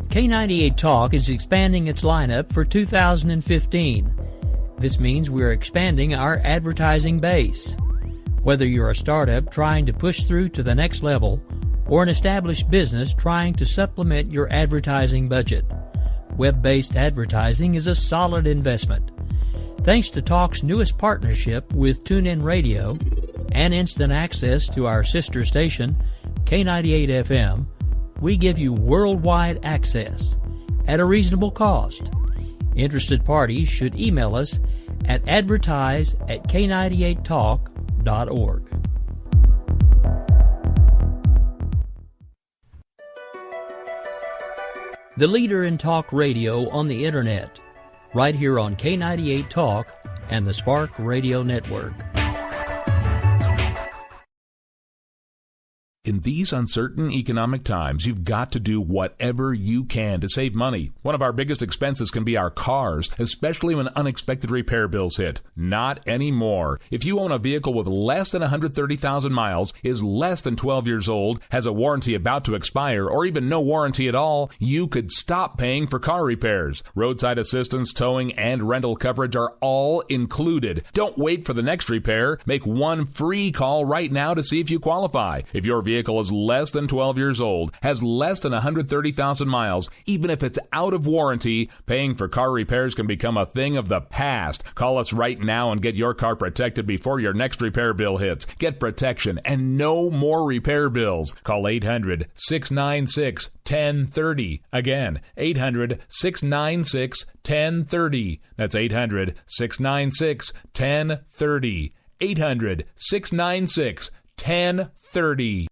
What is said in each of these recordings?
K98 Talk is expanding its lineup for 2015. This means we're expanding our advertising base. Whether you're a startup trying to push through to the next level or an established business trying to supplement your advertising budget, web-based advertising is a solid investment. Thanks to Talk's newest partnership with TuneIn Radio and instant access to our sister station, K98 FM, we give you worldwide access at a reasonable cost. Interested parties should email us at advertise@k98talk.org. The leader in talk radio on the Internet, right here on K98 Talk and the Spark Radio Network. In these uncertain economic times, you've got to do whatever you can to save money. One of our biggest expenses can be our cars, especially when unexpected repair bills hit. Not anymore. If you own a vehicle with less than 130,000 miles, is less than 12 years old, has a warranty about to expire, or even no warranty at all, you could stop paying for car repairs. Roadside assistance, towing, and rental coverage are all included. Don't wait for the next repair. Make one free call right now to see if you qualify. If your vehicle is less than 12 years old, has less than 130,000 miles, even if it's out of warranty, paying for car repairs can become a thing of the past. Call us right now and get your car protected before your next repair bill hits. Get protection and no more repair bills. Call 800-696-1030. Again, 800-696-1030. That's 800-696-1030. 800-696-1030.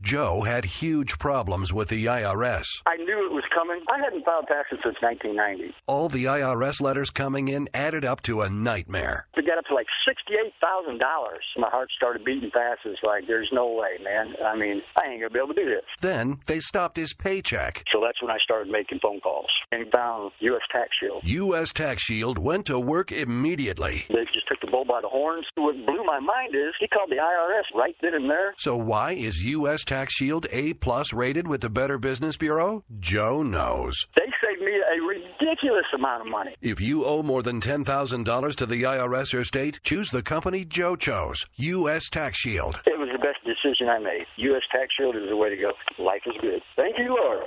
Joe had huge problems with the IRS. I knew it was coming. I hadn't filed taxes since 1990. All the IRS letters coming in added up to a nightmare. It got up to like $68,000. My heart started beating fast. It's like, there's no way, man. I mean, I ain't going to be able to do this. Then they stopped his paycheck. So that's when I started making phone calls and found U.S. Tax Shield. U.S. Tax Shield went to work immediately. They just took the bull by the horns. What blew my mind is he called the IRS right then and there. So why is U.S. Tax Shield A+ rated with the Better Business Bureau? Joe knows. They saved me a ridiculous amount of money. If you owe more than $10,000 to the IRS or state, choose the company Joe chose, U.S. Tax Shield. It was the best decision I made. U.S. Tax Shield is the way to go. Life is good. Thank you, Lord.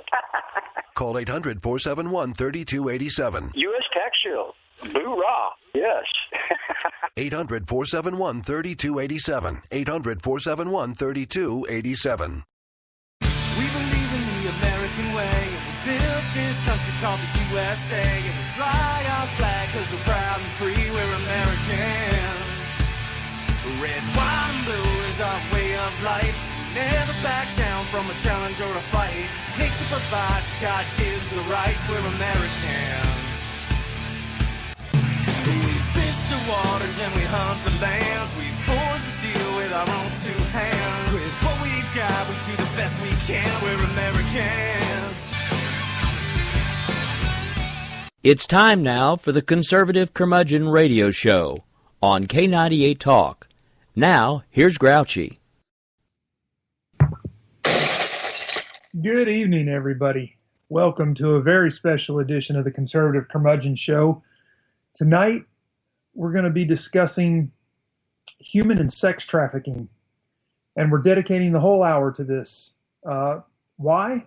Call 800-471-3287. U.S. Tax Shield. Boo-rah. Yes. 800-471-3287. 800-471-3287. We believe in the American way, and we built this country called the USA, and we fly our flag because we're proud and free, we're Americans. Red, white, and blue is our way of life. We never back down from a challenge or a fight. Nature provides, God gives the rights, we're Americans. We fish the waters and we hunt the lands. We forge the steel with our own two hands. With what we've got, we do the best we can. We're Americans. It's time now for the Conservative Curmudgeon Radio Show on K98 Talk. Now, here's Grouchy. Good evening, everybody. Welcome to a very special edition of the Conservative Curmudgeon Show. Tonight, we're going to be discussing human and sex trafficking, and we're dedicating the whole hour to this. Why?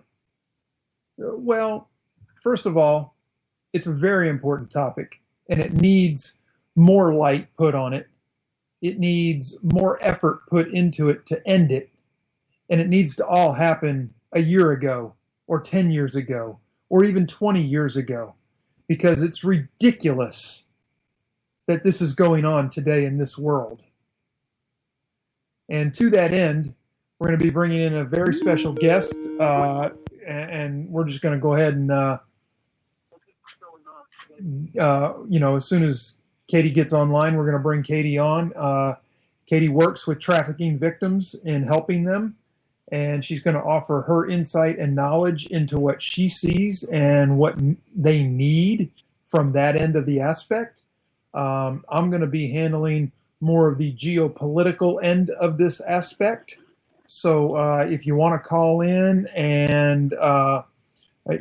Well, first of all, it's a very important topic, and it needs more light put on it. It needs more effort put into it to end it, and it needs to all happen a year ago, or 10 years ago, or even 20 years ago, because it's ridiculous that this is going on today in this world. And to that end, we're going to be bringing in a very special guest, and we're just going to go ahead and, as soon as Katie gets online, we're going to bring Katie on. Katie works with trafficking victims in helping them, and she's going to offer her insight and knowledge into what she sees and what they need from that end of the aspect. I'm going to be handling more of the geopolitical end of this aspect, So if you want to call in and,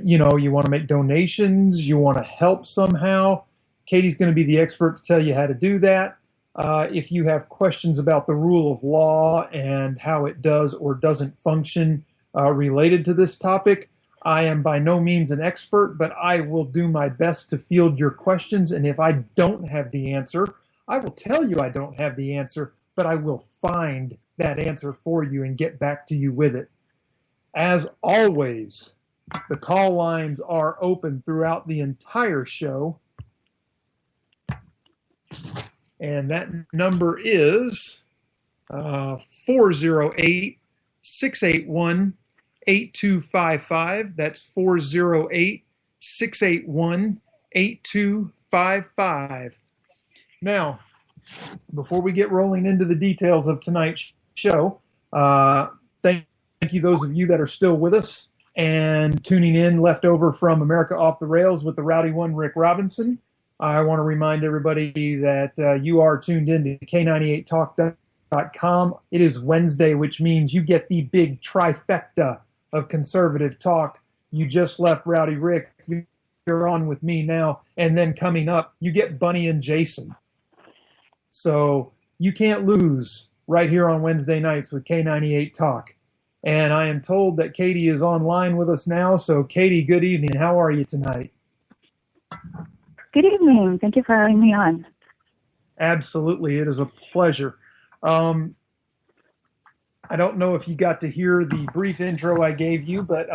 you want to make donations, you want to help somehow, Katie's going to be the expert to tell you how to do that. If you have questions about the rule of law and how it does or doesn't function related to this topic, I am by no means an expert, but I will do my best to field your questions. And if I don't have the answer, I will tell you I don't have the answer, but I will find that answer for you and get back to you with it. As always, the call lines are open throughout the entire show. And that number is 408-681-8255. That's 408-681-8255. Now, before we get rolling into the details of tonight's show, thank you those of you that are still with us and tuning in, left over from America Off the Rails with the Rowdy One, Rick Robinson. I want to remind everybody that you are tuned in to K98Talk.com. It is Wednesday, which means you get the big trifecta of conservative talk. You just left Rowdy Rick. You're on with me now. And then coming up, you get Bunny and Jason. So you can't lose right here on Wednesday nights with K98 Talk. And I am told that Katie is online with us now. So Katie, good evening. How are you tonight? Good evening. Thank you for having me on. Absolutely. It is a pleasure. I don't know if you got to hear the brief intro I gave you, but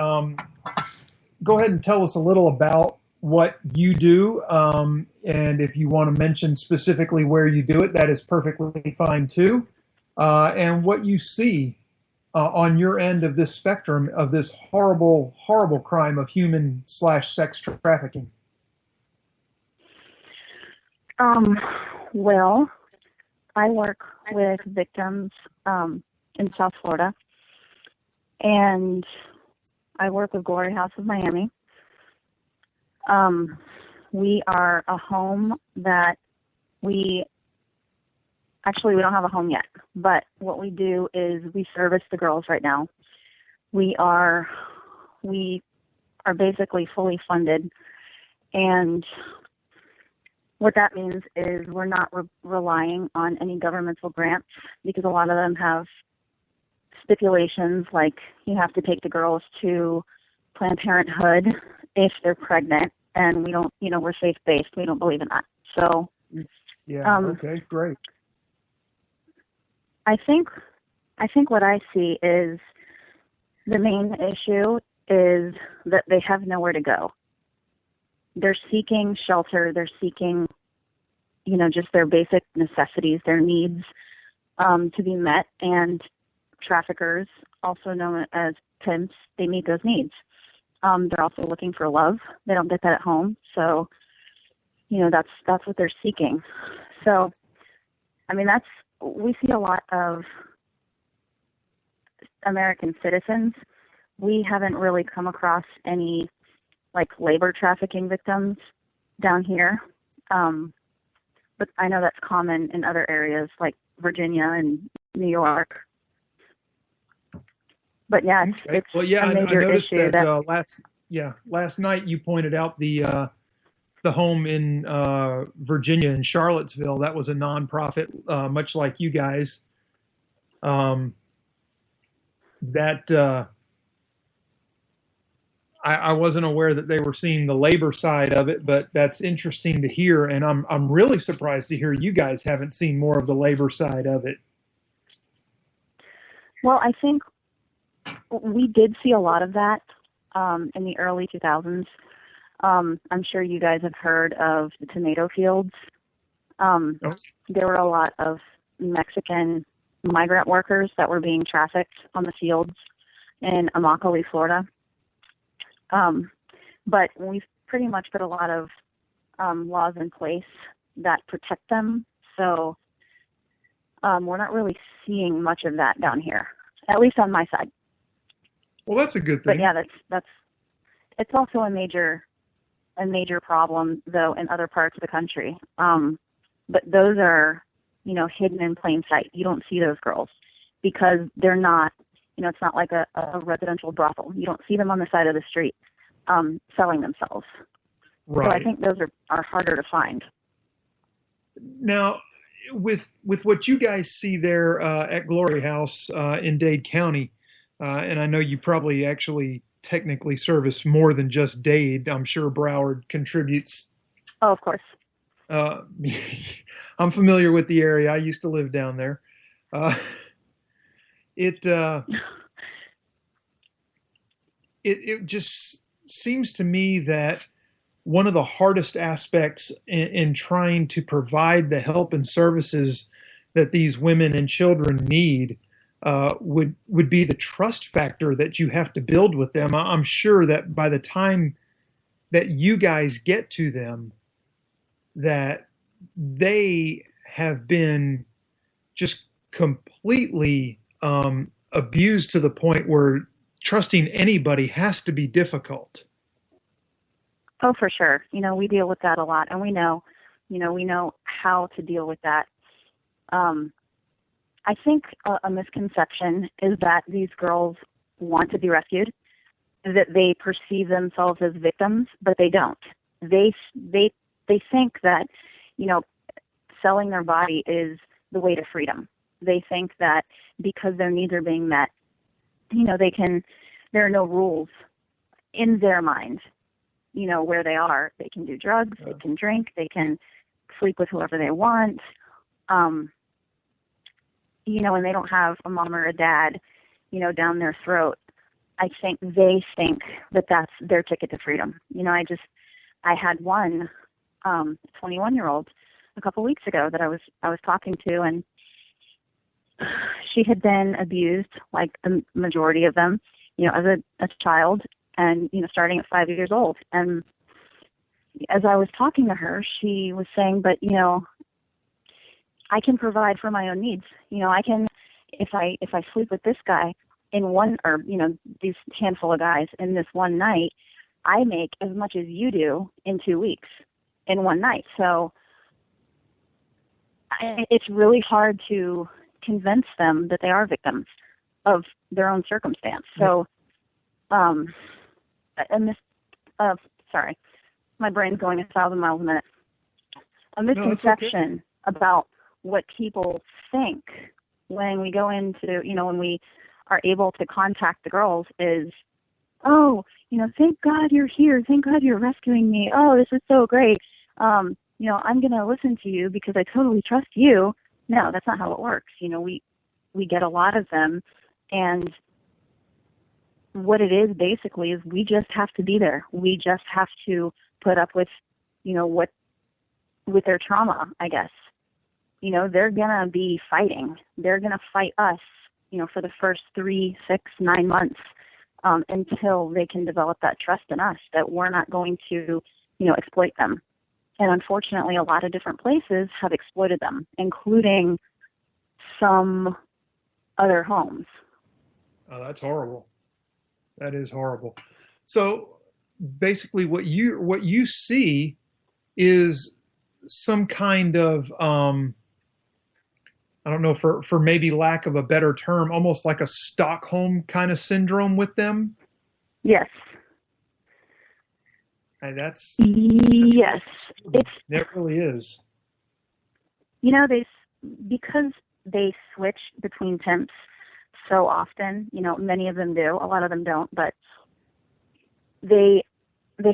go ahead and tell us a little about what you do. And if you want to mention specifically where you do it, that is perfectly fine too. And what you see on your end of this spectrum of this horrible, horrible crime of human/sex trafficking. Well, I work with victims in South Florida, and I work with Glory House of Miami. We are a home that we don't have a home yet, but what we do is we service the girls right now. We are basically fully funded, and what that means is we're not relying on any governmental grants, because a lot of them have stipulations like you have to take the girls to Planned Parenthood if they're pregnant, and we don't, we're faith-based. We don't believe in that. So, yeah, okay, great. I think what I see is the main issue is that they have nowhere to go. They're seeking shelter. They're seeking, just their basic necessities, their needs to be met. And traffickers, also known as pimps, they meet those needs. They're also looking for love. They don't get that at home. So, that's what they're seeking. So, we see a lot of American citizens. We haven't really come across any labor trafficking victims down here. But I know that's common in other areas like Virginia and New York. But yeah, it's a major I noticed issue. Last night you pointed out the home in Virginia in Charlottesville. That was a nonprofit, much like you guys. I wasn't aware that they were seeing the labor side of it, but that's interesting to hear. And I'm really surprised to hear you guys haven't seen more of the labor side of it. Well, I think we did see a lot of that in the early 2000s. I'm sure you guys have heard of the tomato fields. There were a lot of Mexican migrant workers that were being trafficked on the fields in Immokalee, Florida. But we've pretty much put a lot of laws in place that protect them. So we're not really seeing much of that down here, at least on my side. Well, that's a good thing. But yeah, it's also a major problem though in other parts of the country. But those are, hidden in plain sight. You don't see those girls because they're not It's not like a residential brothel. You don't see them on the side of the street selling themselves. Right. So I think those are harder to find. Now, with what you guys see there at Glory House in Dade County, and I know you probably actually technically service more than just Dade. I'm sure Broward contributes. Oh, of course. I'm familiar with the area. I used to live down there. It just seems to me that one of the hardest aspects in trying to provide the help and services that these women and children need would be the trust factor that you have to build with them. I'm sure that by the time that you guys get to them, that they have been just completely abused to the point where trusting anybody has to be difficult. Oh, for sure. We deal with that a lot, and we know how to deal with that. I think a misconception is that these girls want to be rescued, that they perceive themselves as victims, but they don't. They think that, selling their body is the way to freedom. They think that because their needs are being met, there are no rules in their mind, where they are. They can do drugs, They can drink, they can sleep with whoever they want, and they don't have a mom or a dad, down their throat. I think they think that that's their ticket to freedom. I had one 21-year-old a couple weeks ago that I was talking to, and she had been abused, like the majority of them, as a child, and starting at 5 years old. And as I was talking to her, she was saying, "But I can provide for my own needs. I can, if I sleep with this guy in one, or these handful of guys in this one night, I make as much as you do in 2 weeks in one night." So it's really hard to convince them that they are victims of their own circumstance. So, sorry, my brain's going 1,000 miles a minute. A misconception about what people think when we go into, when we are able to contact the girls is, "Oh, thank God you're here. Thank God you're rescuing me. Oh, this is so great. I'm going to listen to you because I totally trust you." No, that's not how it works. We get a lot of them, and what it is basically is we just have to be there. We just have to put up with, with their trauma, I guess. They're going to be fighting. They're going to fight us, for the first 3, 6, 9 months until they can develop that trust in us that we're not going to, exploit them. And unfortunately, a lot of different places have exploited them, including some other homes. Oh, that's horrible. That is horrible. So basically what you see is some kind of, I don't know, for maybe lack of a better term, almost like a Stockholm kind of syndrome with them? Yes. And that's yes. It really is. Because they switch between pimps so often, many of them do, a lot of them don't, but they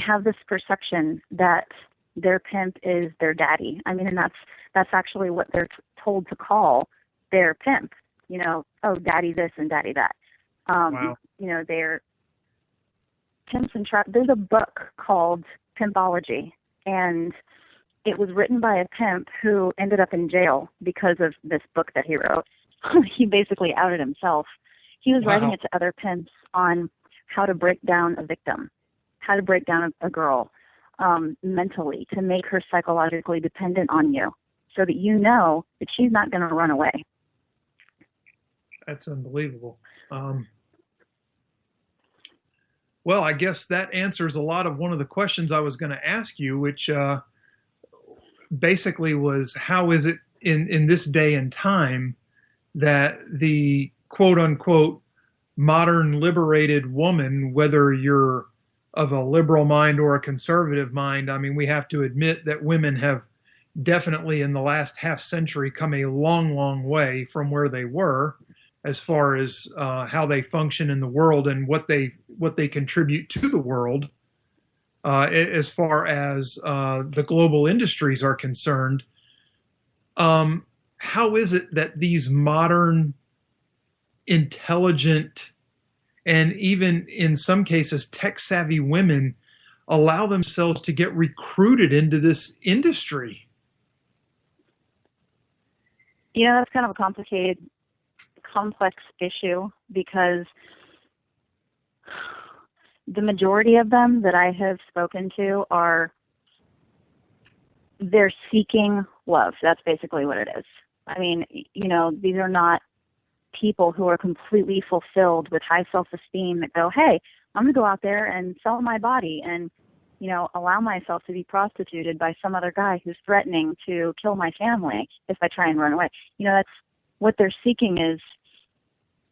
have this perception that their pimp is their daddy. I mean, and that's actually what they're told to call their pimp. Oh, daddy this and daddy that. Wow. They're pimps and there's a book called Pimpology, and it was written by a pimp who ended up in jail because of this book that he wrote. He basically outed himself. He was writing it to other pimps on how to break down a victim, how to break down a girl mentally, to make her psychologically dependent on you so that that she's not going to run away. That's unbelievable. Well, I guess that answers a lot of one of the questions I was going to ask you, which basically was, how is it in this day and time that the quote-unquote modern liberated woman, whether you're of a liberal mind or a conservative mind, I mean, we have to admit that women have definitely in the last half century come a long, long way from where they were as far as how they function in the world and what they contribute to the world as far as the global industries are concerned. How is it that these modern, intelligent, and even in some cases tech-savvy women allow themselves to get recruited into this industry? You know, that's kind of a complicated, complex issue, because the majority of them that I have spoken to they're seeking love. That's basically what it is. I mean, you know, these are not people who are completely fulfilled with high self-esteem that go, hey, I'm going to go out there and sell my body and, you know, allow myself to be prostituted by some other guy who's threatening to kill my family if I try and run away. You know, that's what they're seeking is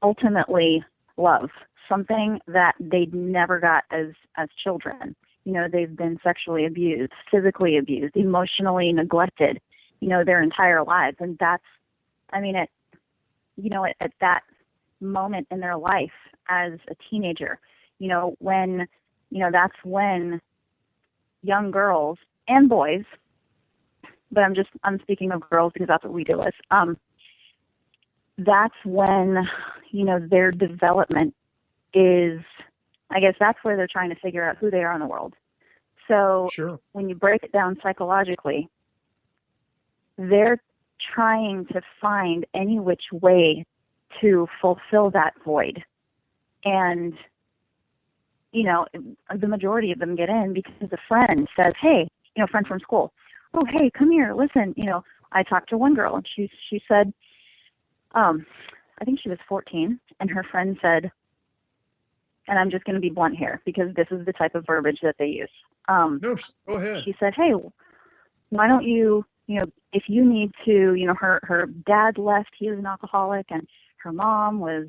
ultimately love, something that they never got as children. You know, they've been sexually abused, physically abused, emotionally neglected, you know, their entire lives. And that's, I mean, at that moment in their life as a teenager, you know, when, you know, that's when young girls and boys, but I'm speaking of girls because that's what we deal with. That's when, you know, their development is, I guess that's where they're trying to figure out who they are in the world. So Sure. When you break it down psychologically, they're trying to find any which way to fulfill that void. And, you know, the majority of them get in because a friend says, hey, you know, friend from school, oh, hey, come here, listen. You know, I talked to one girl and she said, I think she was 14, and her friend said, and I'm just going to be blunt here because this is the type of verbiage that they use. No, go ahead. She said, hey, why don't you, you know, if you need to, you know, her dad left, he was an alcoholic, and her mom was,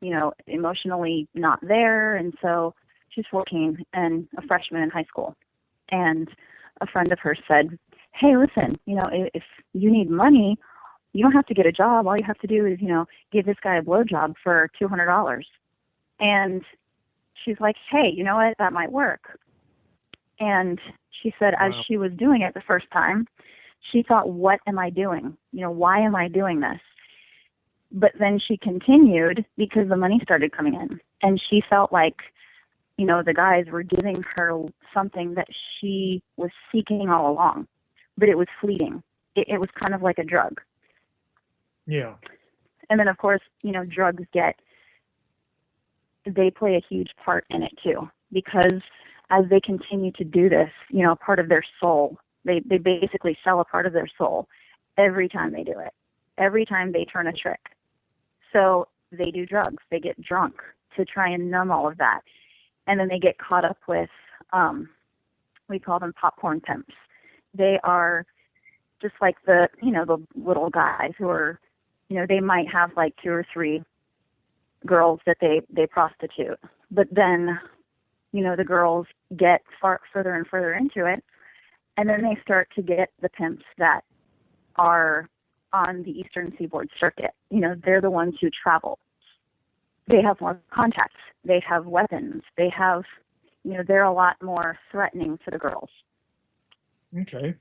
you know, emotionally not there, and so she's 14 and a freshman in high school. And a friend of hers said, hey, listen, you know, if you need money, you don't have to get a job. All you have to do is, you know, give this guy a blowjob for $200. And she's like, hey, you know what, that might work. And she said, as she was doing it the first time, she thought, what am I doing? You know, why am I doing this? But then she continued because the money started coming in. And she felt like, you know, the guys were giving her something that she was seeking all along. But it was fleeting. It was kind of like a drug. Yeah. And then, of course, you know, drugs they play a huge part in it, too. Because as they continue to do this, you know, part of their soul, they basically sell a part of their soul every time they do it, every time they turn a trick. So they do drugs. They get drunk to try and numb all of that. And then they get caught up with, we call them popcorn pimps. They are just like the, you know, the little guys who are, you know, they might have like 2 or 3 girls that they prostitute. But then, you know, the girls get further and further into it, and then they start to get the pimps that are on the Eastern Seaboard circuit. You know, they're the ones who travel. They have more contacts. They have weapons. They have, you know, they're a lot more threatening to the girls. Okay.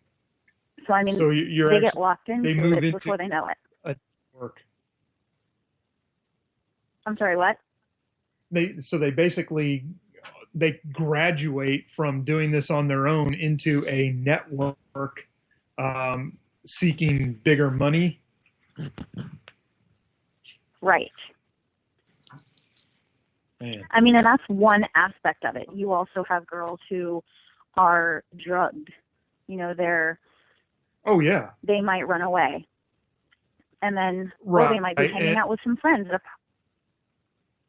So, I mean, so they get locked into it before they know it. Work. I'm sorry, what? They basically graduate from doing this on their own into a network seeking bigger money. Right. Man. I mean, and that's one aspect of it. You also have girls who are drugged. You know, oh yeah, they might run away. And then right. Or they might be hanging out with some friends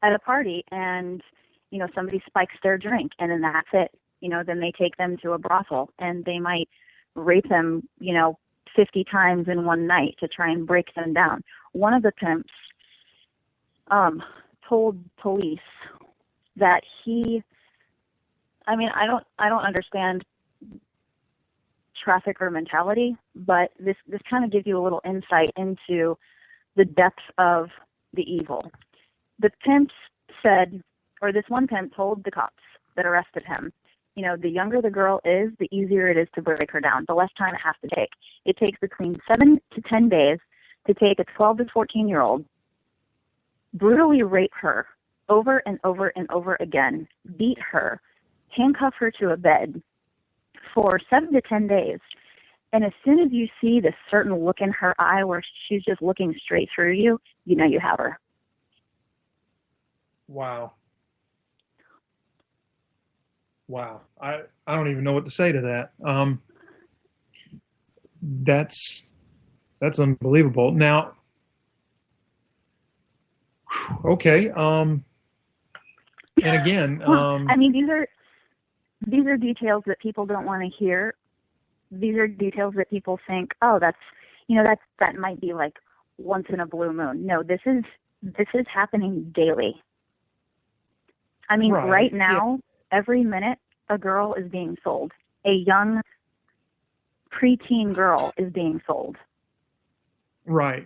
at a party, and, you know, somebody spikes their drink, and then that's it. You know, then they take them to a brothel, and they might rape them, you know, 50 times in one night to try and break them down. One of the pimps told police that I don't understand trafficker mentality, but this kind of gives you a little insight into the depth of the evil. The pimps said, or this one pimp told the cops that arrested him, the younger the girl is, the easier it is to break her down, the less time it has to take. It takes between 7 to 10 days to take a 12 to 14-year-old, brutally rape her over and over and over again, beat her, handcuff her to a bed for 7 to 10 days. And as soon as you see this certain look in her eye where she's just looking straight through you, you know you have her. Wow. I don't even know what to say to that. That's unbelievable. Now, okay. And again, these are details that people don't want to hear. These are details that people think, oh, that might be like once in a blue moon. No, this is happening daily. Right now, every minute, a girl is being sold. A young preteen girl is being sold. Right.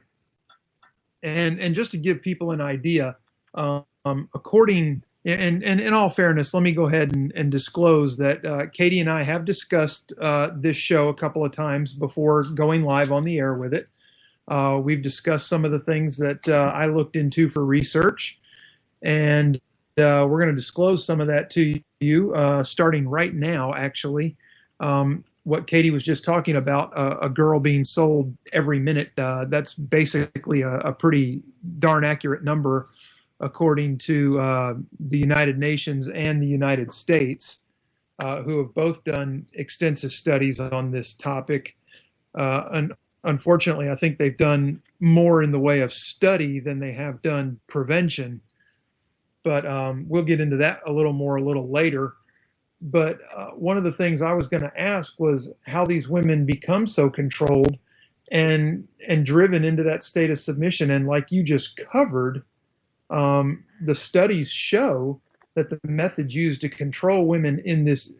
And just to give people an idea, according, and in all fairness, let me go ahead and disclose that Katie and I have discussed this show a couple of times before going live on the air with it. We've discussed some of the things that I looked into for research, and we're going to disclose some of that to you starting right now, actually. What Katie was just talking about, a girl being sold every minute, that's basically a pretty darn accurate number according to the United Nations and the United States, who have both done extensive studies on this topic. And unfortunately, I think they've done more in the way of study than they have done prevention. But we'll get into that a little later. But one of the things I was going to ask was how these women become so controlled and driven into that state of submission. And like you just covered, the studies show that the methods used to control women in this,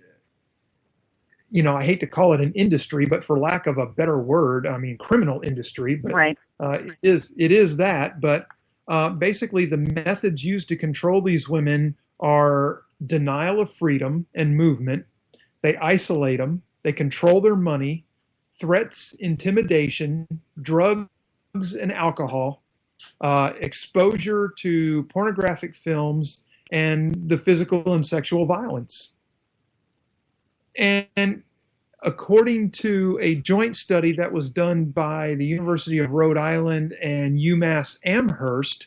I hate to call it an industry, but for lack of a better word, criminal industry. But right. It is that. But basically, the methods used to control these women are denial of freedom and movement. They isolate them. They control their money, threats, intimidation, drugs and alcohol, exposure to pornographic films, and the physical and sexual violence. And according to a joint study that was done by the University of Rhode Island and UMass Amherst,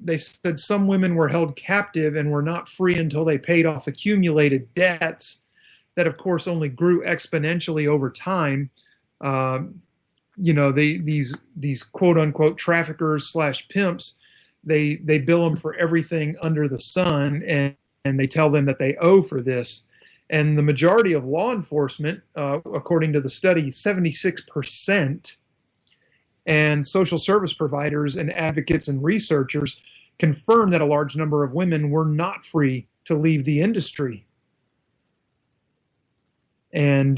they said some women were held captive and were not free until they paid off accumulated debts that, of course, only grew exponentially over time. These quote unquote traffickers / pimps, they bill them for everything under the sun, and they tell them that they owe for this. And the majority of law enforcement, according to the study, 76%, and social service providers and advocates and researchers confirm that a large number of women were not free to leave the industry. And,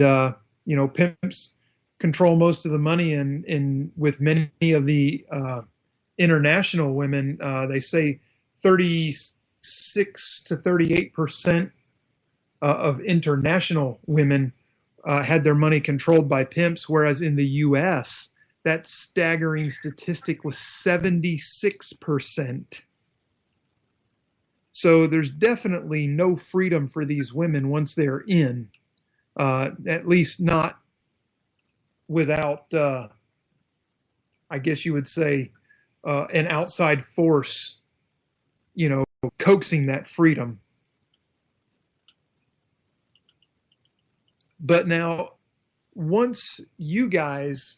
pimps control most of the money, and with many of the international women, they say 36 to 38% of international women had their money controlled by pimps, whereas in the U.S., that staggering statistic was 76%. So there's definitely no freedom for these women once they're in, at least not without, I guess you would say, an outside force, coaxing that freedom. But now, once you guys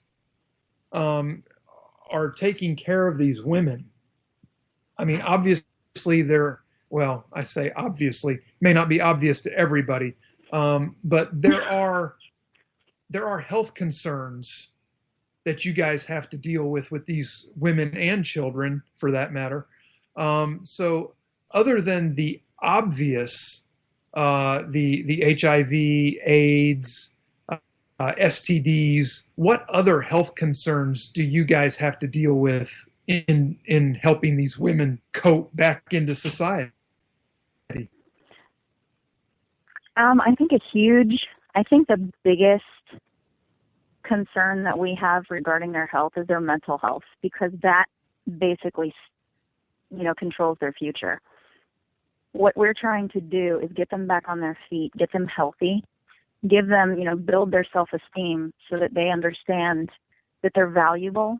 are taking care of these women, obviously I say obviously, may not be obvious to everybody, but there are health concerns that you guys have to deal with these women and children, for that matter. So other than the obvious, the HIV, AIDS, STDs, what other health concerns do you guys have to deal with in helping these women cope back into society? I think the biggest concern that we have regarding their health is their mental health, because that basically, controls their future. What we're trying to do is get them back on their feet, get them healthy, give them, build their self-esteem so that they understand that they're valuable.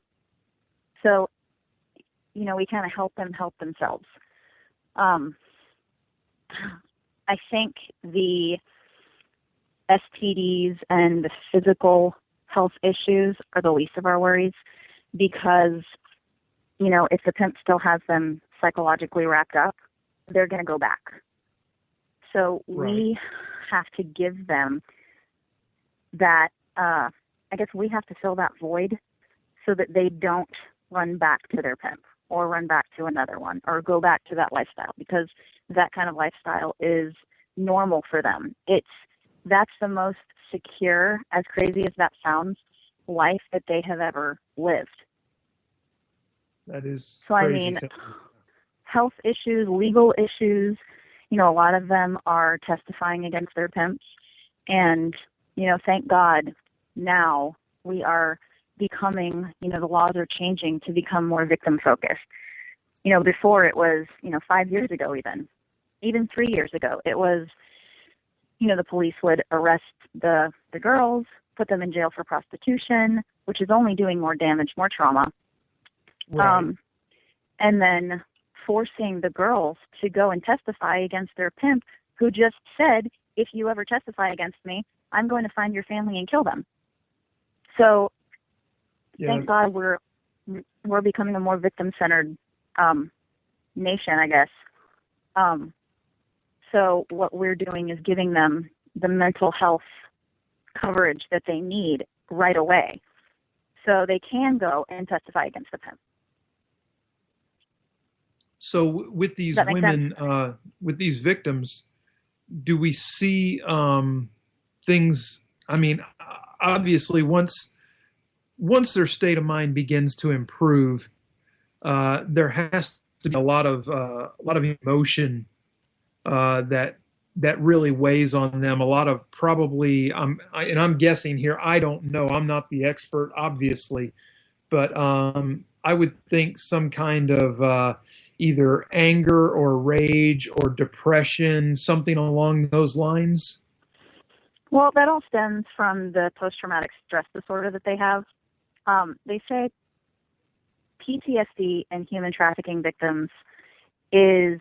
So, we kind of help them help themselves. I think the STDs and the physical health issues are the least of our worries, because, if the pimp still has them psychologically wrapped up, they're going to go back. So we have to give them that, I guess we have to fill that void so that they don't run back to their pimp or run back to another one or go back to that lifestyle, because that kind of lifestyle is normal for them. That's the most secure, as crazy as that sounds, life that they have ever lived. That is so crazy. Health issues, legal issues, a lot of them are testifying against their pimps. And, thank God now we are becoming, the laws are changing to become more victim focused. Before it was, 5 years ago even 3 years ago, it was, the police would arrest the girls, put them in jail for prostitution, which is only doing more damage, more trauma. Right. And then forcing the girls to go and testify against their pimp, who just said, if you ever testify against me, I'm going to find your family and kill them. So thank God we're becoming a more victim-centered nation, I guess. So what we're doing is giving them the mental health coverage that they need right away, so they can go and testify against the pimp. So with these women, with these victims, do we see things? I mean, obviously, once their state of mind begins to improve, there has to be a lot of emotion that really weighs on them. A lot of probably, and I'm guessing here. I don't know. I'm not the expert, obviously, but I would think some kind of either anger or rage or depression, something along those lines. Well, that all stems from the post-traumatic stress disorder that they have. They say PTSD in human trafficking victims is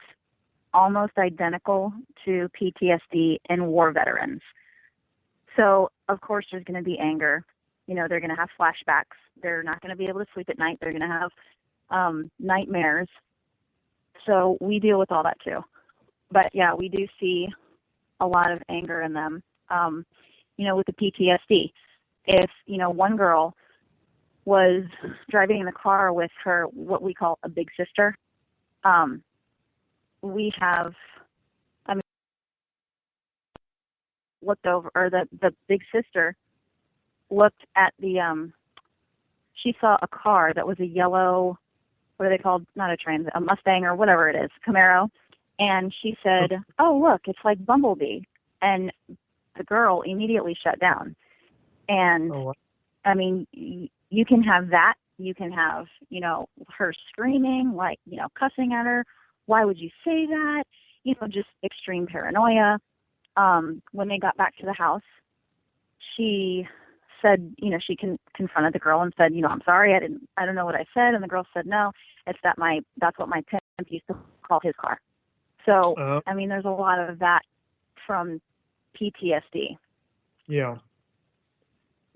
almost identical to PTSD in war veterans. So, of course, there's going to be anger. They're going to have flashbacks. They're not going to be able to sleep at night. They're going to have nightmares. So we deal with all that too. But, yeah, we do see a lot of anger in them. With the PTSD, if, one girl was driving in the car with her, what we call a big sister, we have, looked over, or the big sister looked at she saw a car that was a yellow, what are they called? Not a Trans, a Mustang or whatever it is, Camaro. And she said, oh, look, it's like Bumblebee. And the girl immediately shut down. And, you can have that. You can have, her screaming, like, cussing at her. Why would you say that? Just extreme paranoia. When they got back to the house, she said, she confronted the girl and said, I'm sorry, I don't know what I said. And the girl said, no, that's what my pimp used to call his car. So, there's a lot of that from PTSD. Yeah.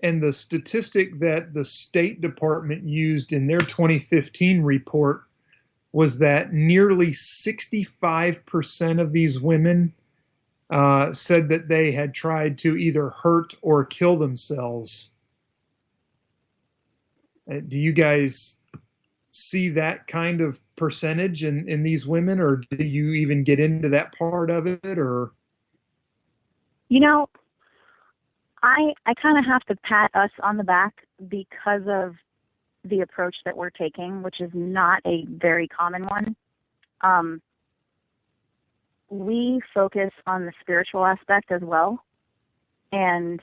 And the statistic that the State Department used in their 2015 report was that nearly 65% of these women said that they had tried to either hurt or kill themselves. Do you guys see that kind of percentage in these women, or do you even get into that part of it? Or, I kind of have to pat us on the back because of the approach that we're taking, which is not a very common one. We focus on the spiritual aspect as well, and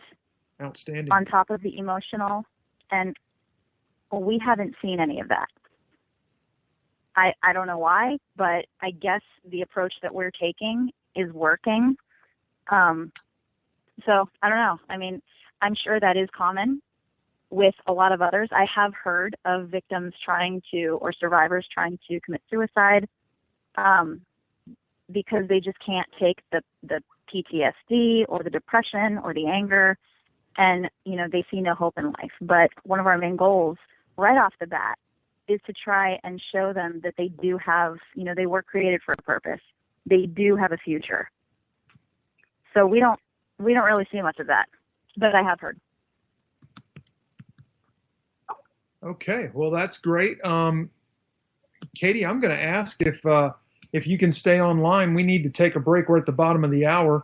outstanding, on top of the emotional, and we haven't seen any of that. I don't know why, but I guess the approach that we're taking is working. So I don't know. I mean, I'm sure that is common with a lot of others. I have heard of victims or survivors trying to commit suicide because they just can't take the PTSD or the depression or the anger, and, they see no hope in life. But one of our main goals right off the bat is to try and show them that they do have, they were created for a purpose. They do have a future. So we don't really see much of that, but I have heard. Okay, well, that's great. Katie, I'm going to ask if you can stay online. We need to take a break. We're at the bottom of the hour.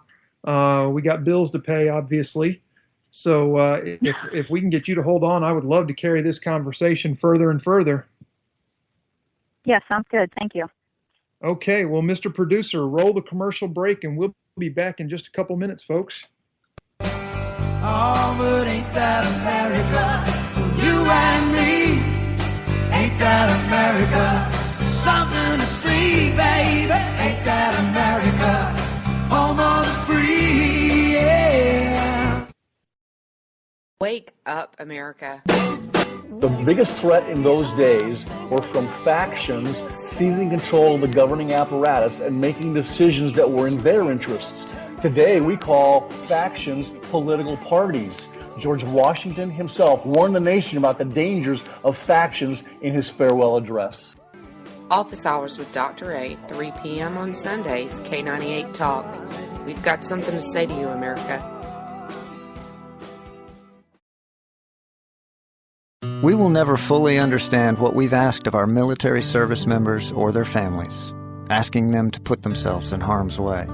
We got bills to pay, obviously. So if we can get you to hold on, I would love to carry this conversation further and further. Yeah, sounds good. Thank you. Okay, well, Mr. Producer, roll the commercial break, and we'll be back in just a couple minutes, folks. Oh, but ain't that America? You and me. Ain't that America? Something to see, baby. Ain't that America? Home of the free, yeah. Wake up, America. The biggest threat in those days were from factions seizing control of the governing apparatus and making decisions that were in their interests. Today, we call factions political parties. George Washington himself warned the nation about the dangers of factions in his farewell address. Office hours with Dr. A, 3 p.m. on Sundays, K98 Talk. We've got something to say to you, America. We will never fully understand what we've asked of our military service members or their families, asking them to put themselves in harm's way,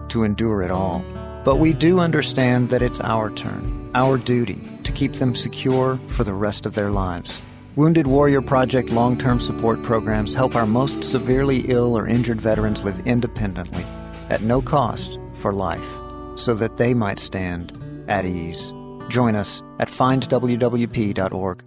to endure it all. But we do understand that it's our turn, our duty, to keep them secure for the rest of their lives. Wounded Warrior Project long-term support programs help our most severely ill or injured veterans live independently, at no cost, for life, so that they might stand at ease. Join us at findwwp.org.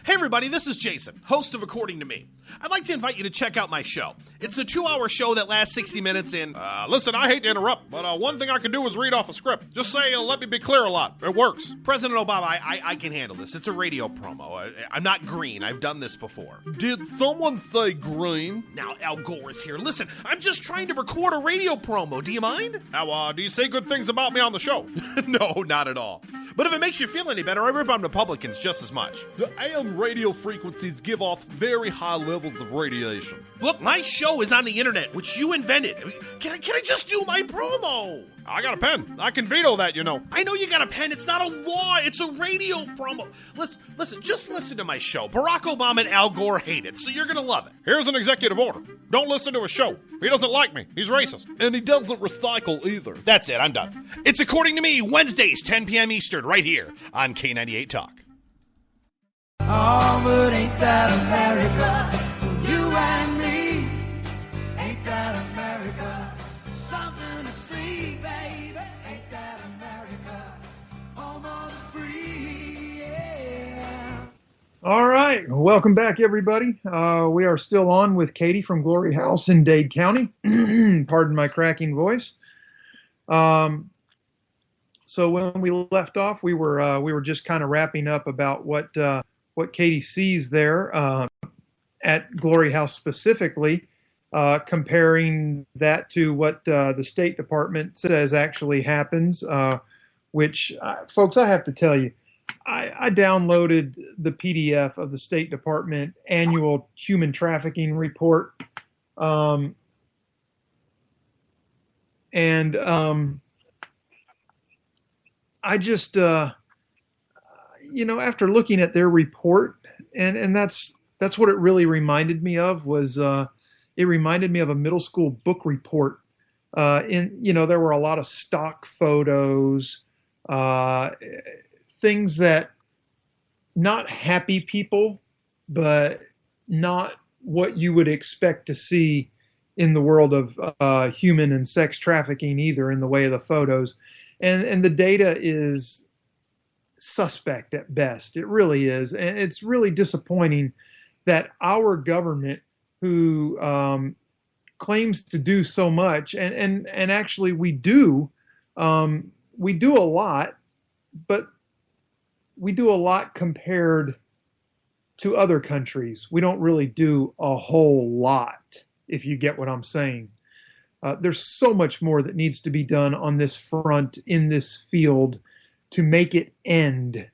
Hey everybody, this is Jason, host of According to Me. I'd like to invite you to check out my show. It's a 2-hour show that lasts 60 minutes and, listen, I hate to interrupt, but one thing I can do is read off a script. Just say, let me be clear a lot. It works. President Obama, I can handle this. It's a radio promo. I'm not green. I've done this before. Did someone say green? Now, Al Gore is here. Listen, I'm just trying to record a radio promo. Do you mind? Now, do you say good things about me on the show? No, not at all. But if it makes you feel any better, I rip on Republicans just as much. The AM radio frequencies give off very high levels of radiation. Look, my show is on the internet, which you invented. Can I just do my promo? I got a pen. I can veto that, I know you got a pen. It's not a law. It's a radio promo. Listen, just listen to my show. Barack Obama and Al Gore hate it, so you're going to love it. Here's an executive order. Don't listen to his show. He doesn't like me. He's racist. And he doesn't recycle either. That's it. I'm done. It's According to Me, Wednesdays, 10 p.m. Eastern, right here on K98 Talk. Oh, but ain't that America? You and me. Ain't that America? Something to see, baby. Ain't that America? Home of the free, yeah. All right. Welcome back, everybody. We are still on with Katie from Glory House in Dade County. Pardon my cracking voice. So when we left off, we were just kind of wrapping up about what Katie sees there at Glory House specifically, comparing that to what the State Department says actually happens, which, folks, I have to tell you, I downloaded the PDF of the State Department annual human trafficking report, and I just, after looking at their report and that's what it really reminded me of. Was it reminded me of a middle school book report. There were a lot of stock photos, things that not happy people, but not what you would expect to see in the world of human and sex trafficking either, in the way of the photos. And the data is suspect at best. It really is. And it's really disappointing that our government, who claims to do so much, and actually we do a lot, but we do a lot compared to other countries. We don't really do a whole lot, if you get what I'm saying. There's so much more that needs to be done on this front, in this field, to make it end.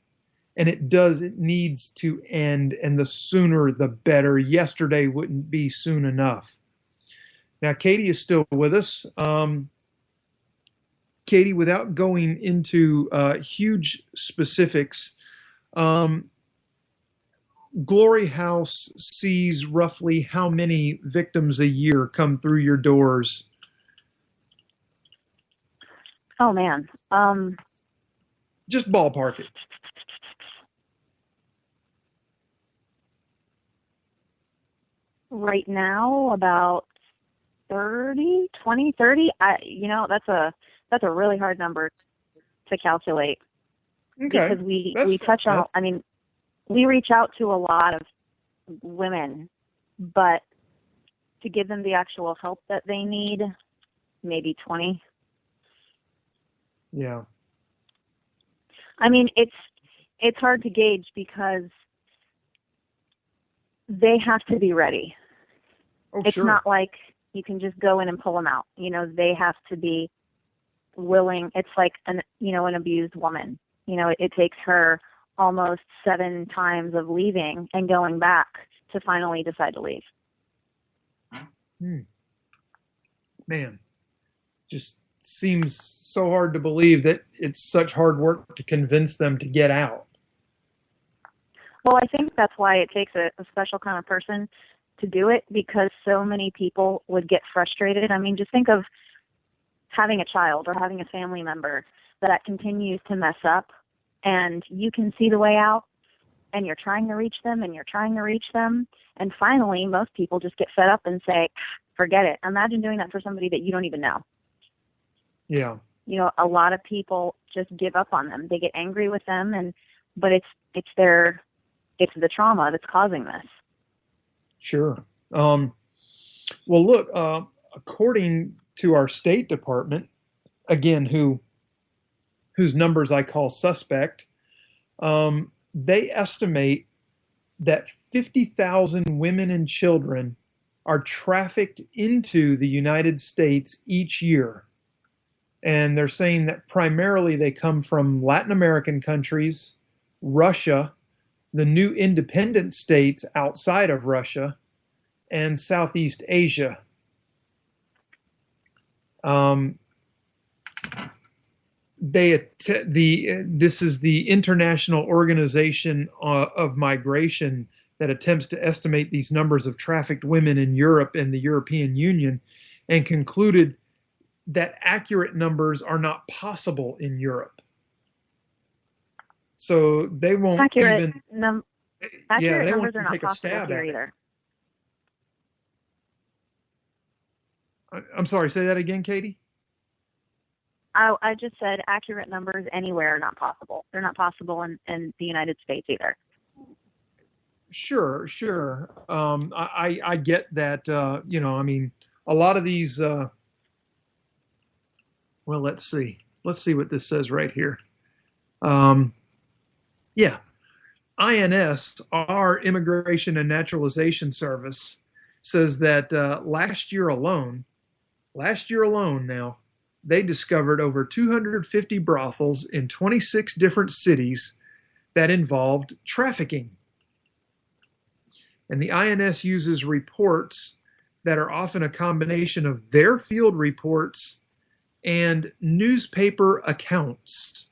And it does. It needs to end, and the sooner the better. Yesterday wouldn't be soon enough. Now, Katie is still with us. Katie, without going into huge specifics, Glory House sees roughly how many victims a year come through your doors? Oh, man. Just ballpark it. Right now, about 30. That's a really hard number to calculate. Okay. Because we touch on, we reach out to a lot of women, but to give them the actual help that they need, maybe 20. Yeah. It's hard to gauge because they have to be ready. Oh, it's sure. not like you can just go in and pull them out. They have to be willing. It's like an abused woman. It takes her almost 7 times of leaving and going back to finally decide to leave. Man, just seems so hard to believe that it's such hard work to convince them to get out. Well, I think that's why it takes a special kind of person to do it, because so many people would get frustrated. Just think of having a child or having a family member that continues to mess up, and you can see the way out, and you're trying to reach them, and finally most people just get fed up and say, forget it. Imagine doing that for somebody that you don't even know. Yeah. A lot of people just give up on them. They get angry with them, but it's the trauma that's causing this. Sure. Well, look, according to our State Department, again, whose numbers I call suspect, they estimate that 50,000 women and children are trafficked into the United States each year. And they're saying that primarily they come from Latin American countries, Russia, the new independent states outside of Russia, and Southeast Asia. This is the International Organization of Migration that attempts to estimate these numbers of trafficked women in Europe and the European Union, and concluded that accurate numbers are not possible in Europe. So they won't accurate even numbers are not take a possible stab here at it. either. I'm sorry, say that again, Katie? I just said accurate numbers anywhere are not possible. They're not possible in the United States either. Sure. I get that, a lot of these, well, let's see what this says right here. INS, our Immigration and Naturalization Service, says that last year alone now, they discovered over 250 brothels in 26 different cities that involved trafficking. And the INS uses reports that are often a combination of their field reports and newspaper accounts.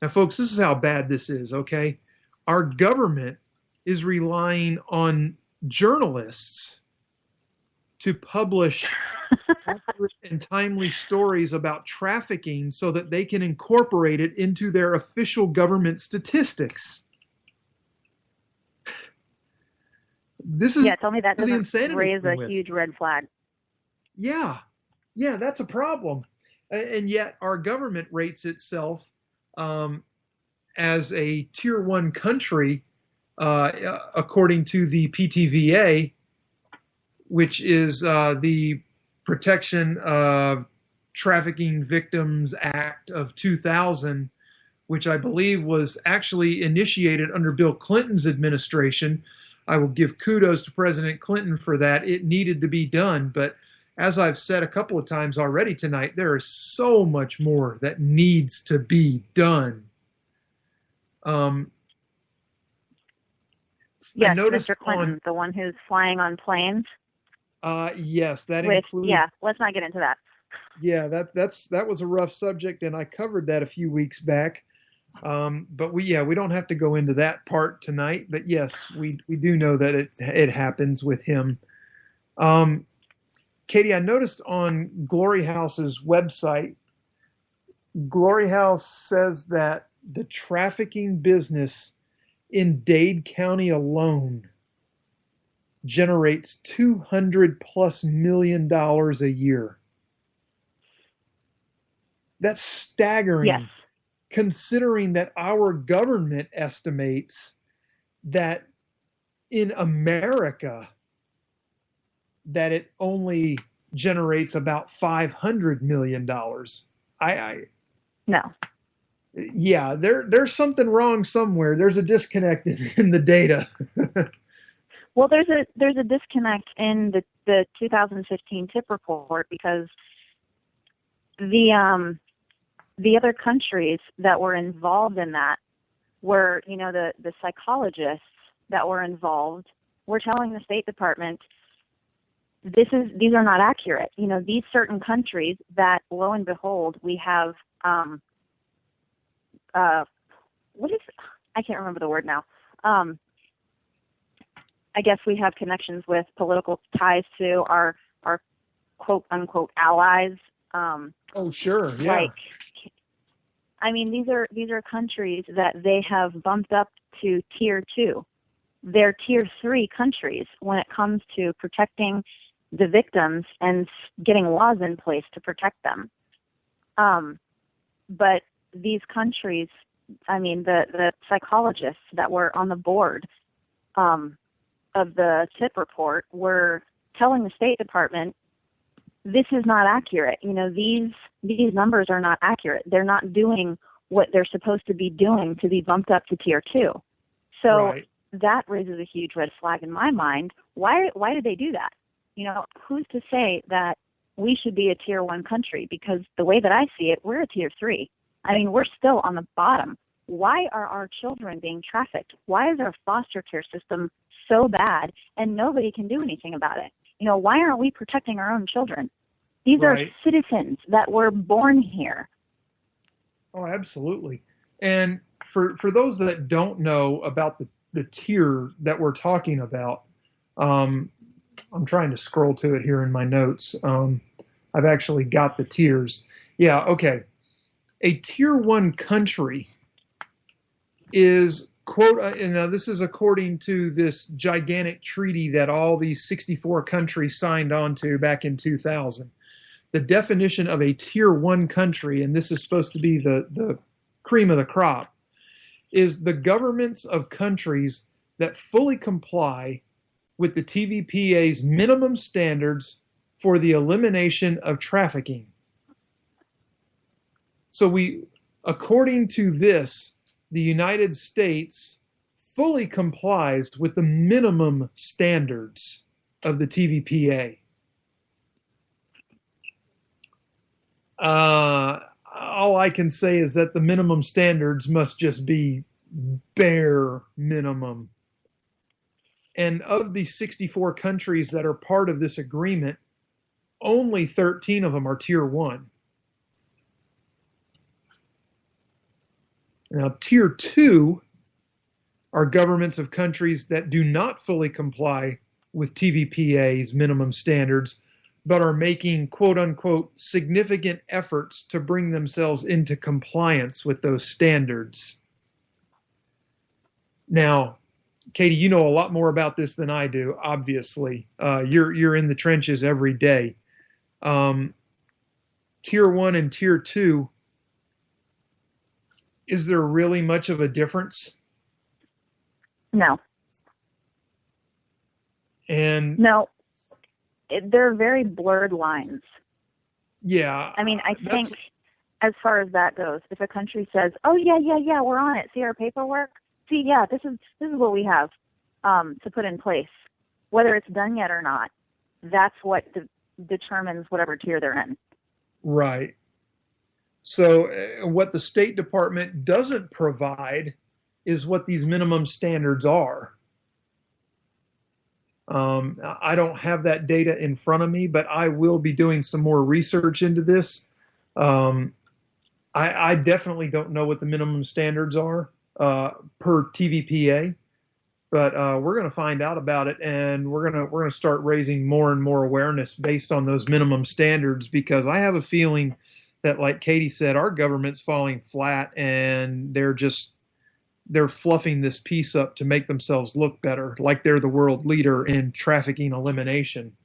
Now, folks, this is how bad this is, okay? Our government is relying on journalists to publish accurate and timely stories about trafficking so that they can incorporate it into their official government statistics. This is tell me that doesn't raise a huge red flag. Yeah, that's a problem. And yet our government rates itself as a tier 1 country, according to the PTVA, which is the Protection of Trafficking Victims Act of 2000, which I believe was actually initiated under Bill Clinton's administration. I will give kudos to President Clinton for that. It needed to be done, but as I've said a couple of times already tonight, there is so much more that needs to be done. Yes, Mr. Clinton, the one who's flying on planes. Yes, that includes. Yeah, let's not get into that. Yeah, that was a rough subject, and I covered that a few weeks back. But we don't have to go into that part tonight. But yes, we do know that it happens with him. Katie, I noticed on Glory House's website, Glory House says that the trafficking business in Dade County alone generates $200+ million a year. That's staggering. Yes. Considering that our government estimates that in America that it only generates about $500 million. No. Yeah, there's something wrong somewhere. There's a disconnect in the data. Well, there's a disconnect in the 2015 TIP report because the other countries that were involved in that were, the psychologists that were involved were telling the State Department, these are not accurate. These certain countries that, lo and behold, we have, I can't remember the word now. I guess we have connections with political ties to our quote unquote allies. Oh, sure. Yeah. These are countries that they have bumped up to tier 2. They're tier 3 countries when it comes to protecting the victims and getting laws in place to protect them. But these countries, the psychologists that were on the board of the TIP report were telling the State Department, this is not accurate. These numbers are not accurate. They're not doing what they're supposed to be doing to be bumped up to tier 2. So right. That raises a huge red flag in my mind. Why did they do that? Who's to say that we should be a tier 1 country? Because the way that I see it, we're a tier 3. We're still on the bottom. Why are our children being trafficked? Why is our foster care system so bad and nobody can do anything about it? Why aren't we protecting our own children? These right. are citizens that were born here. Oh, absolutely. And for those that don't know about the tier that we're talking about, I'm trying to scroll to it here in my notes. I've actually got the tiers. Yeah, okay. A tier 1 country is, quote, and now this is according to this gigantic treaty that all these 64 countries signed on to back in 2000. The definition of a tier 1 country, and this is supposed to be the cream of the crop, is the governments of countries that fully comply with the TVPA's minimum standards for the elimination of trafficking. So according to this, the United States fully complies with the minimum standards of the TVPA. All I can say is that the minimum standards must just be bare minimum. And of the 64 countries that are part of this agreement, only 13 of them are tier 1. Now, tier 2 are governments of countries that do not fully comply with TVPA's minimum standards, but are making quote unquote significant efforts to bring themselves into compliance with those standards. Now, Katie, you know a lot more about this than I do, obviously. You're in the trenches every day. Tier 1 and Tier 2, is there really much of a difference? No. And no, they're very blurred lines. Yeah. I mean, I think as far as that goes, if a country says, "Oh yeah, we're on it. See our paperwork. See, yeah, this is what we have to put in place," whether it's done yet or not, that's what determines whatever tier they're in. Right. So what the State Department doesn't provide is what these minimum standards are. I don't have that data in front of me, but I will be doing some more research into this. I definitely don't know what the minimum standards are per TVPA, but we're going to find out about it, and we're going to start raising more and more awareness based on those minimum standards, because I have a feeling that, like Katie said, our government's falling flat, and they're fluffing this piece up to make themselves look better, like they're the world leader in trafficking elimination.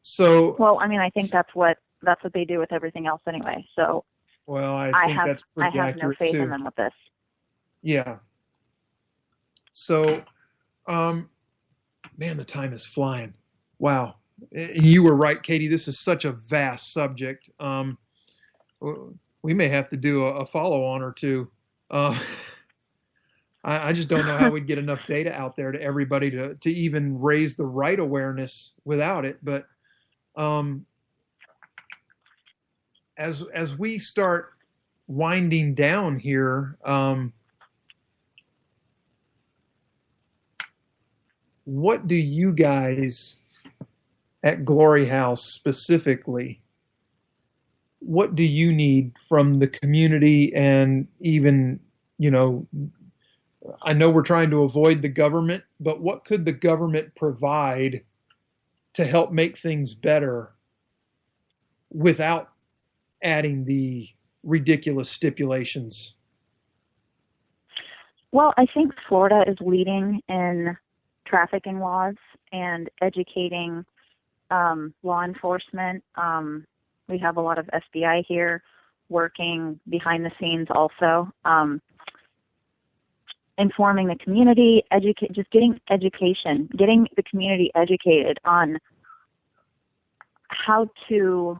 So, well, I mean, I think that's what they do with everything else anyway. So, well, I think that's pretty accurate. I have no faith too. in them with this. Yeah. So, man, the time is flying. Wow. You were right, Katie. This is such a vast subject. We may have to do a follow-on or two. I just don't know how we'd get enough data out there to everybody to even raise the right awareness without it. But as we start winding down here, what do you guys at Glory House specifically, what do you need from the community? And even, I know we're trying to avoid the government, but what could the government provide to help make things better without adding the ridiculous stipulations? Well, I think Florida is leading in trafficking laws and educating law enforcement. We have a lot of FBI here working behind the scenes also, informing the community, just getting education, getting the community educated on how to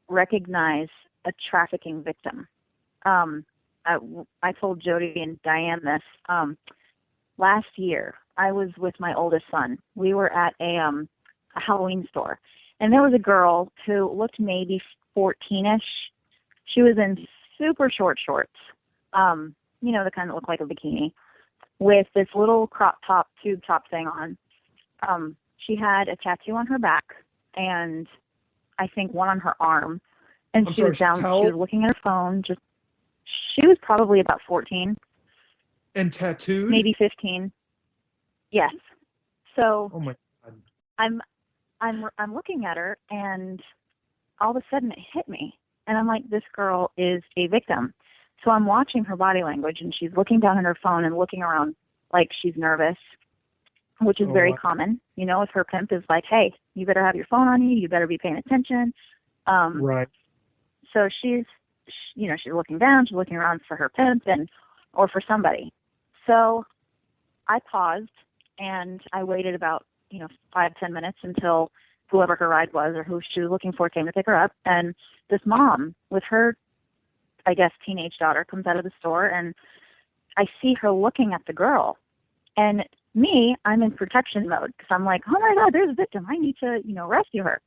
recognize a trafficking victim. I told Jody and Diane this. Last year, I was with my oldest son. We were at a Halloween store, and there was a girl who looked maybe 14-ish. She was in super short shorts, the kind that look like a bikini, with this little crop top, tube top thing on. She had a tattoo on her back, and I think one on her arm. And she was looking at her phone. She was probably about 14. And tattooed? Maybe 15. Yes. So oh my God. I'm looking at her, and all of a sudden it hit me. And I'm like, this girl is a victim. So I'm watching her body language, and she's looking down at her phone and looking around like she's nervous, which is very common. If her pimp is like, hey, you better have your phone on you, you better be paying attention. Right. So she's looking down, she's looking around for her pimp or for somebody. So I paused, and I waited about 5-10 minutes until whoever her ride was or who she was looking for came to pick her up. And this mom with her, I guess, teenage daughter comes out of the store, and I see her looking at the girl. And me, I'm in protection mode because I'm like, oh my God, there's a victim. I need to, rescue her.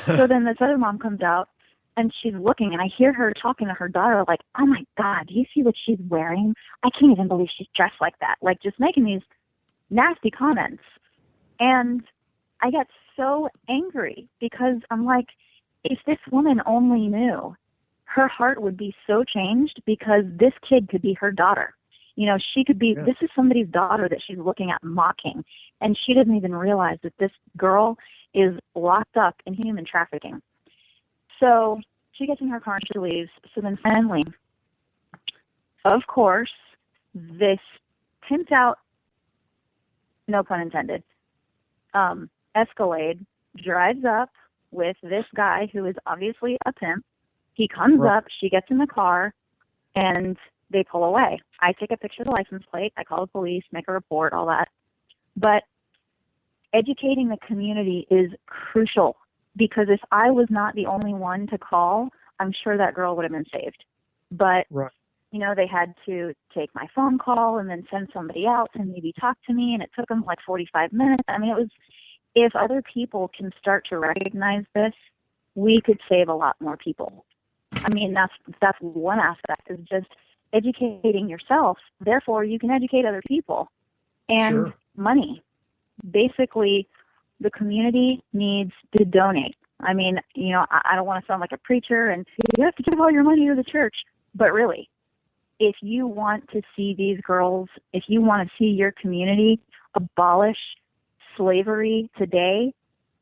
So then this other mom comes out, and she's looking, and I hear her talking to her daughter like, oh my God, do you see what she's wearing? I can't even believe she's dressed like that. Like, just making these nasty comments. And I got so angry because I'm like, if this woman only knew her heart would be so changed because this kid could be her daughter. You know, she could be, this is somebody's daughter that she's looking at mocking, and she doesn't even realize that this girl is locked up in human trafficking. So she gets in her car and she leaves. So then finally, of course, this pimps out, no pun intended, Escalade drives up with this guy who is obviously a pimp. He comes up, she gets in the car, and they pull away. I take a picture of the license plate. I call the police, make a report, all that. But educating the community is crucial, because if I was not the only one to call, I'm sure that girl would have been saved. But, you know, they had to take my phone call and then send somebody out to maybe talk to me, and it took them like 45 minutes. I mean, it was, if other people can start to recognize this, we could save a lot more people. I mean, that's one aspect, is just educating yourself. Therefore, you can educate other people. And money. Basically, the community needs to donate. I mean, you know, I don't want to sound like a preacher and you have to give all your money to the church. But really, if you want to see these girls, if you want to see your community abolish slavery today,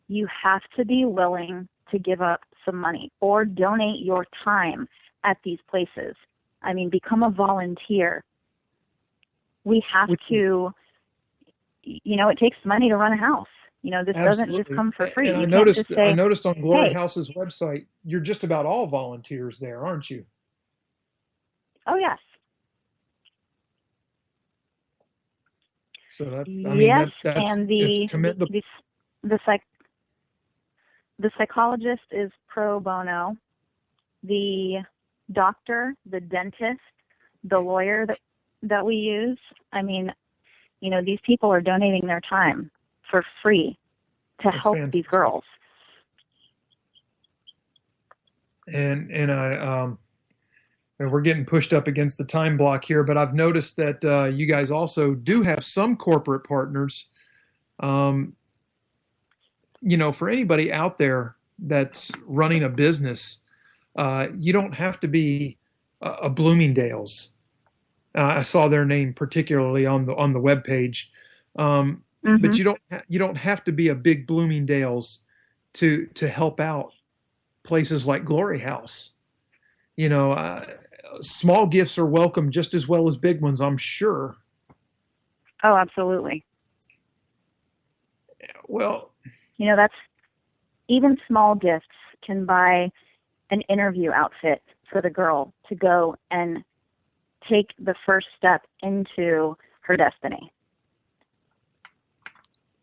you have to be willing to give up some money or donate your time at these places. I mean, become a volunteer. We have to, you know, it takes money to run a house. You know, this doesn't just come for free. And I noticed on Glory House's website, you're just about all volunteers there, aren't you? Oh, yes. So that's, that's and the psychologist is pro bono. The doctor, the dentist, the lawyer that we use, I mean, you know, these people are donating their time for free to help these girls. And we're getting pushed up against the time block here, but I've noticed that you guys also do have some corporate partners. You know, for anybody out there that's running a business, you don't have to be a Bloomingdale's. I saw their name particularly on the webpage, but you don't have to be a big Bloomingdale's to help out places like Glory House. You know, small gifts are welcome just as well as big ones, I'm sure. Oh, absolutely. Well, you know, that's, even small gifts can buy an interview outfit for the girl to go and take the first step into her destiny.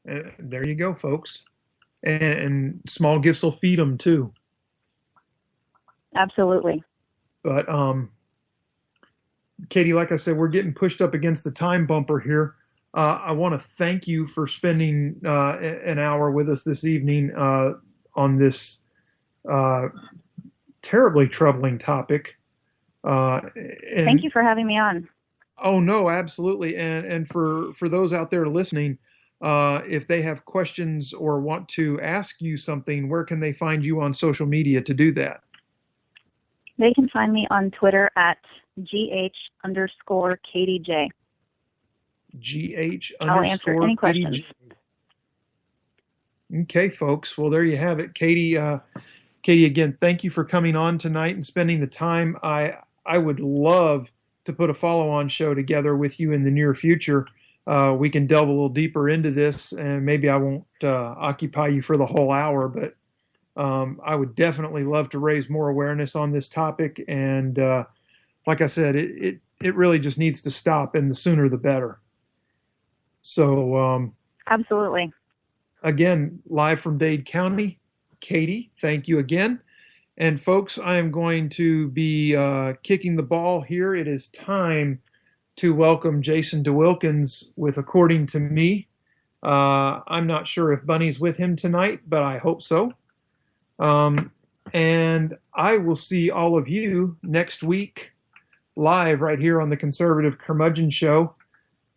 There you go, folks. And small gifts will feed them too. Absolutely. But Katie, like I said, we're getting pushed up against the time bumper here. I want to thank you for spending an hour with us this evening on this terribly troubling topic. Thank you for having me on. Oh, no, absolutely. And for those out there listening, if they have questions or want to ask you something, where can they find you on social media to do that? They can find me on Twitter at GH_KatyJ. GH_KatyJ. I'll answer any questions. Okay, folks. Well, there you have it. Katie, again, thank you for coming on tonight and spending the time. I would love to put a follow-on show together with you in the near future. We can delve a little deeper into this, and maybe I won't occupy you for the whole hour, but I would definitely love to raise more awareness on this topic. And like I said, it really just needs to stop, and the sooner the better. So absolutely. Again, live from Dade County, Katie, thank you again. And folks, I am going to be kicking the ball here. It is time to welcome Jason DeWilkins with According to Me. I'm not sure if Bunny's with him tonight, but I hope so. And I will see all of you next week live right here on the Conservative Curmudgeon Show.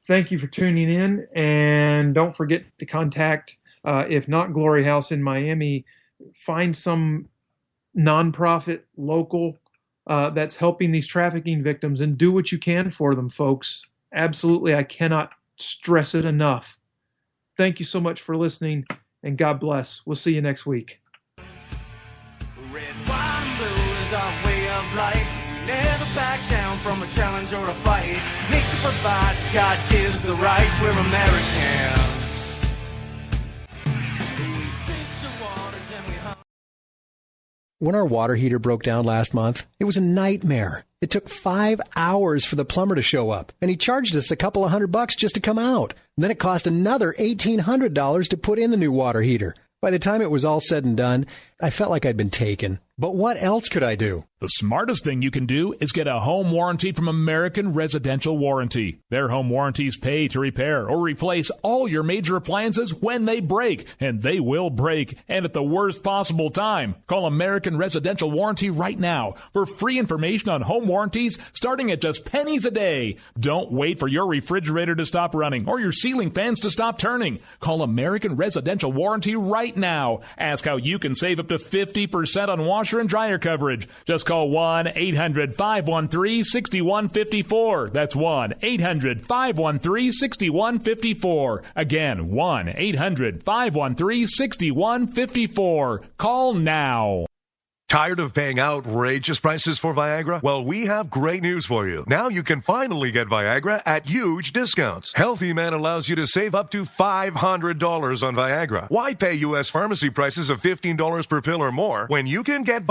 Thank you for tuning in, and don't forget to contact, if not Glory House in Miami, find some nonprofit, local, that's helping these trafficking victims, and do what you can for them, folks. Absolutely, I cannot stress it enough. Thank you so much for listening, and God bless. We'll see you next week. Red, white, and blue is our way of life. We never back down from a challenge or a fight. Nature provides, God gives the rights. We're Americans. When our water heater broke down last month, it was a nightmare. It took 5 hours for the plumber to show up, and he charged us a couple of $100 just to come out. And then it cost another $1,800 to put in the new water heater. By the time it was all said and done, I felt like I'd been taken. But what else could I do? The smartest thing you can do is get a home warranty from American Residential Warranty. Their home warranties pay to repair or replace all your major appliances when they break, and they will break, and at the worst possible time. Call American Residential Warranty right now for free information on home warranties starting at just pennies a day. Don't wait for your refrigerator to stop running or your ceiling fans to stop turning. Call American Residential Warranty right now. Ask how you can save up to 50% on washer and dryer coverage. Just call 1-800-513-6154. That's 1-800-513-6154. Again, 1-800-513-6154. Call now. Tired of paying outrageous prices for Viagra? Well, we have great news for you. Now you can finally get Viagra at huge discounts. Healthy Man allows you to save up to $500 on Viagra. Why pay U.S. pharmacy prices of $15 per pill or more when you can get